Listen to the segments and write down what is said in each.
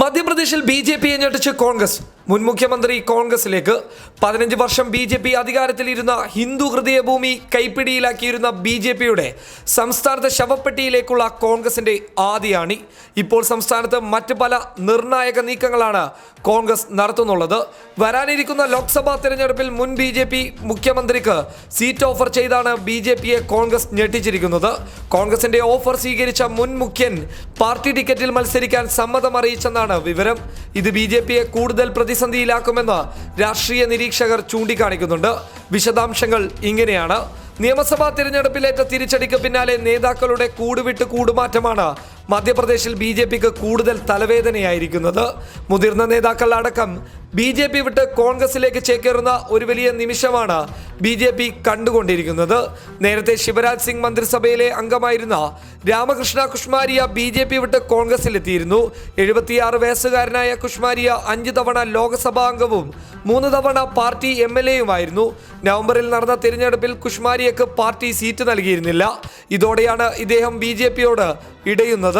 മധ്യപ്രദേശിൽ ബി.ജെ.പിയെ ഞെട്ടിച്ച് കോൺഗ്രസ്. മുൻ മുഖ്യമന്ത്രി കോൺഗ്രസിലേക്ക്. 15 വർഷം ബി.ജെ.പി അധികാരത്തിലിരുന്ന ഹിന്ദു ഹൃദയഭൂമി കൈപ്പിടിയിലാക്കിയിരുന്ന ബി.ജെ.പിയുടെ സംസ്ഥാനത്തെ ശവപ്പെട്ടിയിലേക്കുള്ള കോൺഗ്രസിന്റെ ആദ്യാണി. ഇപ്പോൾ സംസ്ഥാനത്ത് മറ്റ് പല നിർണായക നീക്കങ്ങളാണ് കോൺഗ്രസ് നടത്തുന്നുള്ളത്. വരാനിരിക്കുന്ന ലോക്സഭാ തെരഞ്ഞെടുപ്പിൽ മുൻ ബി.ജെ.പി മുഖ്യമന്ത്രിക്ക് സീറ്റ് ഓഫർ ചെയ്താണ് ബി.ജെ.പിയെ കോൺഗ്രസ് ഞെട്ടിച്ചിരിക്കുന്നത്. കോൺഗ്രസിന്റെ ഓഫർ സ്വീകരിച്ച മുൻ മുഖ്യൻ പാർട്ടി ടിക്കറ്റിൽ മത്സരിക്കാൻ സമ്മതം അറിയിച്ചെന്നാണ് വിവരം. ഇത് ബി.ജെ.പിയെ കൂടുതൽ പ്രതിസന്ധിയിലാക്കുമെന്ന് രാഷ്ട്രീയ നിരീക്ഷകർ ചൂണ്ടിക്കാണിക്കുന്നുണ്ട്. വിശദാംശങ്ങൾ ഇങ്ങനെയാണ്. നിയമസഭാ തിരഞ്ഞെടുപ്പിലേറ്റ തിരിച്ചടിക്ക് പിന്നാലെ നേതാക്കളുടെ കൂടുവിട്ട് കൂടുമാറ്റമാണ് മധ്യപ്രദേശിൽ ബി.ജെ.പിക്ക് കൂടുതൽ തലവേദനയായിരിക്കുന്നത്. മുതിർന്ന നേതാക്കൾ അടക്കം ബി.ജെ.പി വിട്ട് കോൺഗ്രസിലേക്ക് ചേക്കേറുന്ന ഒരു വലിയ നിമിഷമാണ് ബി.ജെ.പി കണ്ടുകൊണ്ടിരിക്കുന്നത്. നേരത്തെ ശിവരാജ് സിംഗ് മന്ത്രിസഭയിലെ അംഗമായിരുന്ന രാമകൃഷ്ണ കുഷ്മാരിയ ബി.ജെ.പി വിട്ട് കോൺഗ്രസിലെത്തിയിരുന്നു. 76 വയസ്സുകാരനായ കുഷ്മാരിയ 5 തവണ ലോക്സഭാ അംഗവും 3 തവണ പാർട്ടി MLA-യുമായിരുന്നു. നവംബറിൽ നടന്ന തിരഞ്ഞെടുപ്പിൽ കുഷ്മാരിയക്ക് പാർട്ടി സീറ്റ് നൽകിയിരുന്നില്ല. ഇതോടെയാണ് ഇദ്ദേഹം ബി.ജെ.പിയോട് ഇടയുന്നത്.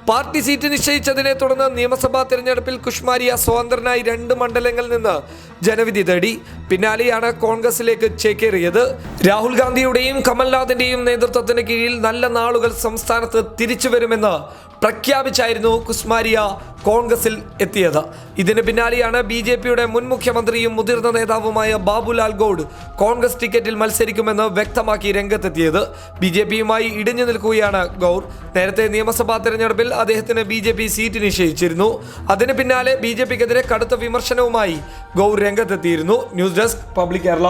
പാർട്ടി സീറ്റ് നിശ്ചയിച്ചതിനെ തുടർന്ന് നിയമസഭാ തിരഞ്ഞെടുപ്പിൽ കുഷ്മാരിയ സ്വതന്ത്രനായി 2 മണ്ഡലങ്ങളിൽ നിന്ന് ജനവിധി തേടി. പിന്നാലെയാണ് കോൺഗ്രസിലേക്ക് ചേക്കേറിയത്. രാഹുൽ ഗാന്ധിയുടെയും കമൽനാഥിന്റെയും നേതൃത്വത്തിന് കീഴിൽ നല്ല നാളുകൾ സംസ്ഥാനത്ത് തിരിച്ചു വരുമെന്ന് പ്രഖ്യാപിച്ചായിരുന്നു കുഷ്മാരിയ കോൺഗ്രസിൽ എത്തിയത്. ഇതിന് പിന്നാലെയാണ് ബി.ജെ.പിയുടെ മുൻ മുഖ്യമന്ത്രിയും മുതിർന്ന നേതാവുമായ ബാബുലാൽ ഗൗഡ് കോൺഗ്രസ് ടിക്കറ്റിൽ മത്സരിക്കുമെന്ന് വ്യക്തമാക്കി രംഗത്തെത്തിയത്. ബി.ജെ.പിയുമായി ഇടിഞ്ഞു നിൽക്കുകയാണ് ഗൗർ. നേരത്തെ നിയമസഭാ തെരഞ്ഞെടുപ്പിൽ അദ്ദേഹത്തിന് ബി.ജെ.പി സീറ്റ് നിശ്ചയിച്ചിരുന്നു. അതിന് പിന്നാലെ ബി.ജെ.പിക്കെതിരെ കടുത്ത വിമർശനവുമായി ഗൗർ രംഗത്തെത്തിയിരുന്നു. News desk public Kerala.